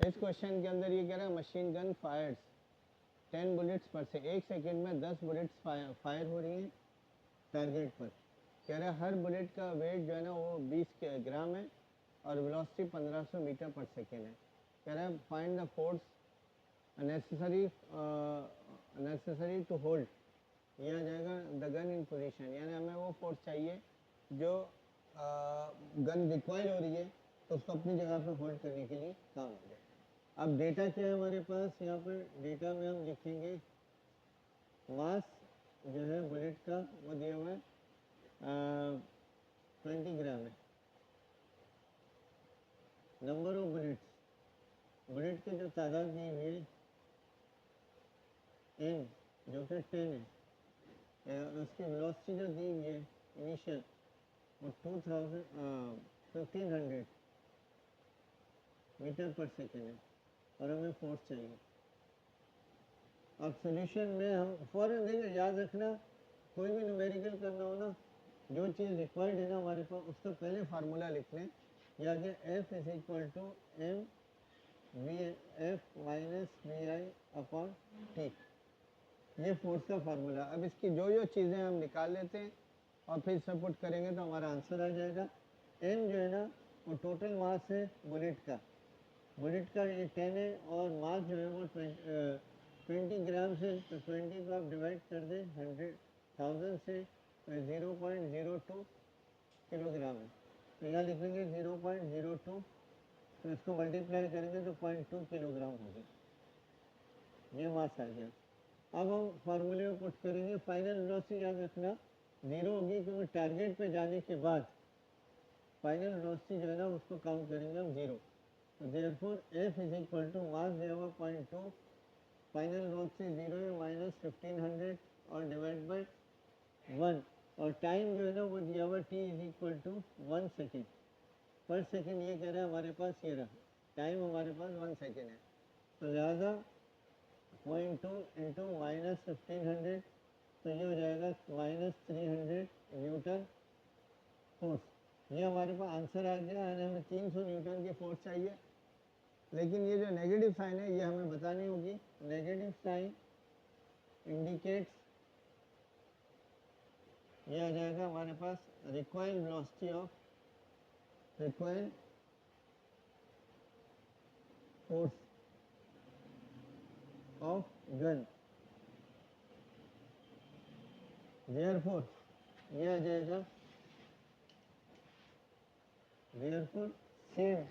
इस क्वेश्चन के अंदर ये कह रहा है मशीन गन फायर्स 10 बुलेट्स पर से, 1 सेकेंड में 10 बुलेट्स फायर हो रही हैं टारगेट पर। कह रहा है हर बुलेट का वेट जो है ना वो 20 ग्राम है और वेलोसिटी 1500 मीटर पर सेकेंड है। कह रहा है find the force necessary to hold, ये आ जाएगा द गन इन पोजीशन, यानी हमें वो फोर्स चाहिए जो गन रिकॉइल हो रही है तो उसको अपनी जगह पर होल्ड करने के लिए काम हो जाए। अब डेटा क्या है हमारे पास, यहाँ पर डेटा में हम लिखेंगे मास जो है बुलेट का वो दिया हुआ है 20 ग्राम है। नंबर ऑफ बुलेट्स, बुलेट की जो तादाद दी हुई है एन जो कि 10 है, उसकी वेलोसिटी जो दी हुई है इनिशियल वो 1500 मीटर पर सेकेंड है और हमें फोर्स चाहिए। अब सोल्यूशन में हम फौरन देखिए, याद रखना कोई भी न्यूमेरिकल करना हो ना, जो चीज़ रिक्वायर्ड है ना हमारे पास उसका पहले फार्मूला लिख लें, या कि F is equal to M V F minus V I upon T, ये फोर्स का फार्मूला। अब इसकी जो चीज़ें हम निकाल लेते हैं और फिर इसमें पुट करेंगे तो हमारा आंसर आ जाएगा। एम जो है ना वो टोटल मास है बुलेट का, बुलेट का ये 10 है और मास जो है वो 20 ग्राम से, तो 20 को आप डिवाइड कर दें 100,000 से, तो 0.02 किलोग्राम है। तो यहाँ लिखेंगे 0.02, तो इसको मल्टीप्लाई करेंगे तो 0.2 किलोग्राम हो गया, ये मास आ गया। अब हम फार्मूले में पुट करेंगे, फाइनल वेलोसिटी याद रखना जीरो होगी क्योंकि टारगेट पे जाने के बाद फाइनल वेलोसिटी जो है ना उसको काउंट करेंगे हम जीरो। तो therefore F is equal to mass दिया हुआ 0.2, फाइनल वेलोसिटी जीरो है माइनस 1500 और डिवाइड बाय 1, और टाइम जो है ना वो दिया हुआ T is equal to 1 second पर सेकेंड, ये कह रहा है हमारे पास ये रहा टाइम हमारे पास 1 सेकेंड है। तो लिहाजा 0.2 इंटू माइनस 1500, तो ये हो जाएगा माइनस 300 न्यूटन फोर्स। ये हमारे पास आंसर आ गया, यानी हमें 300 न्यूटन की फोर्स चाहिए। लेकिन ये जो नेगेटिव साइन है ये हमें बतानी होगी। नेगेटिव साइन इंडिकेट्स, ये आ जाएगा हमारे पास required velocity of, required force of gun. Therefore ये आ जाएगा therefore same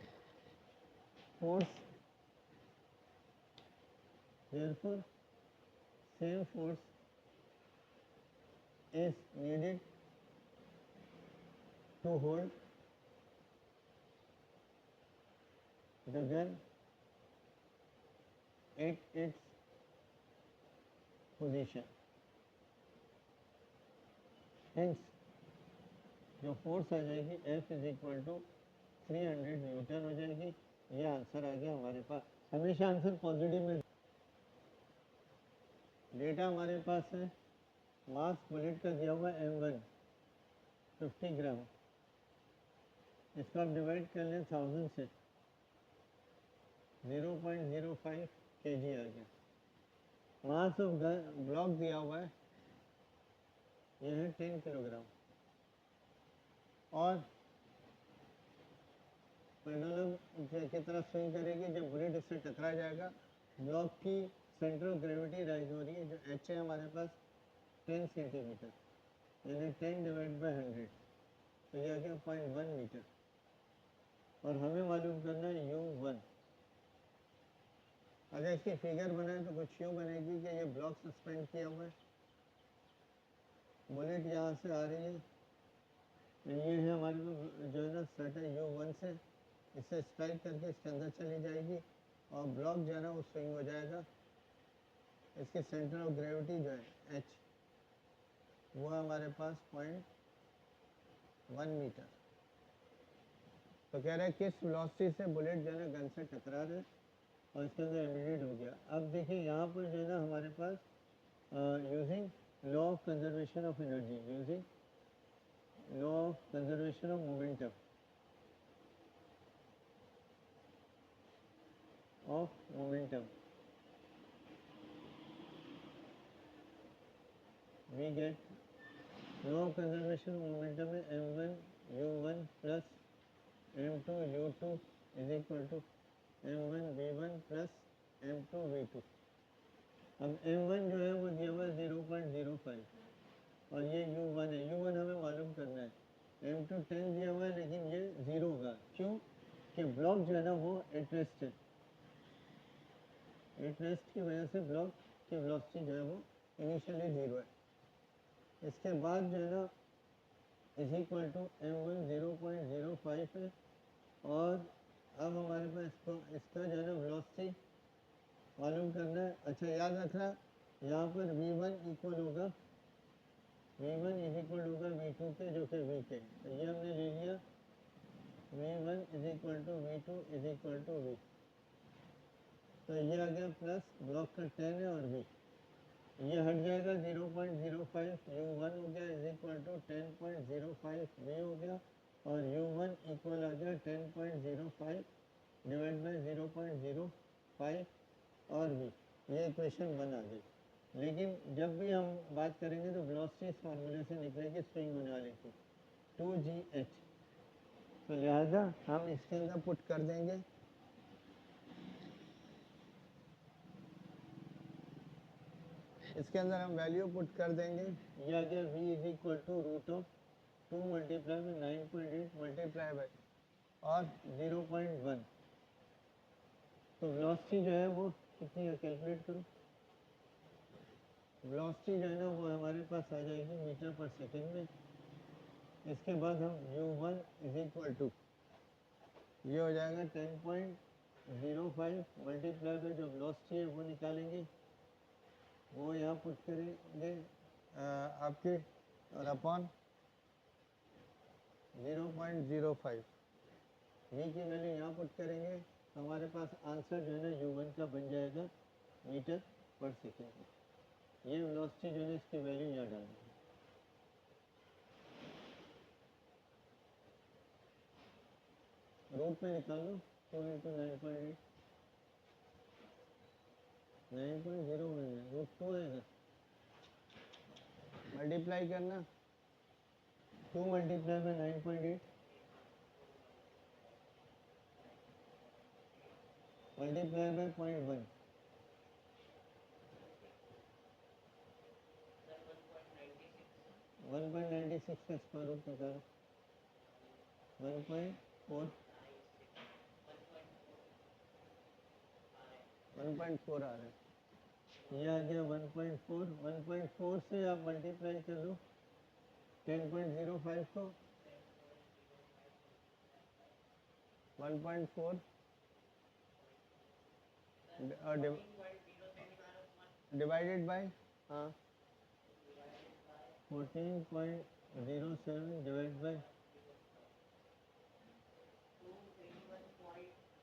force, therefore same force is needed to hold the gun at its position. Hence जो फोर्स आ जाएगी F is equal to 300 newton हो जाएगी। ये आंसर आ गया हमारे पास। हमेशा आंसर पॉजिटिव में। डेटा हमारे पास है, मास बुलेट का दिया हुआ M1 50 ग्राम, इसको आप डिवाइड कर लें 1000 से, 0.05 kg आ गया। मास ऑफ ब्लॉक दिया हुआ है ये है 10 किलोग्राम, और पेंडुलम की तरफ स्विंग करेगी, जब बुलेट इससे टकरा जाएगा ब्लॉक की सेंटर ऑफ ग्रेविटी राइज हो रही है, जो H है हमारे पास 10 सेंटीमीटर, यानी 10 डिवाइड बाई 100, तो ये आ गया 0.1 मीटर। और हमें मालूम करना है U1। अगर इसकी फिगर बनाए तो कुछ यूँ बनेगी कि ये ब्लॉक सस्पेंड किया हुआ है, बुलेट यहाँ से आ रही है, ये है हमारे पास जो है ना सेट है U1 से, इससे स्ट्राइक करके इसके अंदर चली जाएगी और ब्लॉक जो है ना वो स्विंग हो जाएगा। इसके सेंटर ऑफ ग्रेविटी जो है H, वो है हमारे पास 0.1 मीटर। तो कह रहे हैं किस वेलोसिटी से बुलेट जो है ना गन से टकरा रहे और इसके अंदर एम्बेडेड हो गया। अब देखिए यहाँ पर जो है ना हमारे पास using law of conservation of energy, using law of conservation of momentum, of momentum. We get law of conservation of momentum में m1 u1 plus m2 u2 is equal to m1 v1 plus m2 v2. अब m1 जो है वो दिया हुआ है 0.05 और ये u1 है, u1 हमें मालूम करना है। m2 10 दिया हुआ है लेकिन ये 0 होगा, क्यों कि ब्लॉक जो है ना वो एट रेस्ट है, एट रेस्ट की वजह से ब्लॉक की वेलोसिटी जो है वो इनिशियली 0 है। इसके बाद जो है ना इज इक्वल टू m1 0.05 है और अब हमारे पास इसका जो है ना वेलोसिटी मालूम करना है। अच्छा याद रखना यहाँ पर v1 इक्वल होगा v1 इज इक्वल होगा v2 के जो कि v के, तो ये हमने ले लिया v1 is equal to v2 is equal to v, तो ये आ गया प्लस ब्लॉक का 10 है और v, ये हट जाएगा 0.05 u1 हो गया इज इक्वल टू 10.05 v हो गया और u1 इक्वल आ गया 10.05 डिवाइड बाई 0.05 और v, ये इक्वेशन बना गई। लेकिन जब भी हम बात करेंगे तो वेलोसिटी इस फार्मूले से निकलेगी स्विंग होने वाली थी 2gh, तो लिहाजा हम इसके अंदर पुट कर देंगे इसके अंदर हम वैल्यू पुट कर देंगे, ये आ गया v is equal to root of 2 multiply में 9.8 मल्टीप्लाई बाई और 0.1, तो वेलोसिटी जो है वो कितनी है कैलकुलेट करो, वेलोसिटी जो है ना वो हमारे पास आ जाएगी मीटर पर सेकेंड में। इसके बाद हम u1 इज इक्वल टू ये हो जाएगा 10.05 मल्टीप्लाई बाई जो वेलोसिटी है वो निकालेंगे, वो यहाँ पुट करेंगे आपके और अपॉन 0.05 v की वैल्यू यहाँ पुट करेंगे, हमारे पास आंसर जो है ना u1 का बन जाएगा मीटर पर सेकेंड। ये वेलोसिटी जो है इसकी वैल्यू यहाँ डालेंगे। रूट में निकाल लो 2 इंटू 9.8 9.0 बन जाए रूट 2 आएगा, मल्टीप्लाई करना 2 मल्टीप्लाई में 9.8 मल्टीप्लाई बाय 0.1 1.96 का स्क्वायर रूट निकालो 1.4 1.4 आ रहा है, ये आ गया 1.4 से आप मल्टीप्लाई कर लो 10.05 को 1.4 डिवाइडेड बाय हाँ 14.07 डिवाइड बाय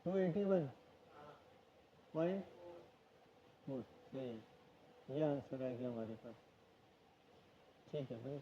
281.4, सही है, ये आंसर आ गया हमारे पास। ठीक है भाई।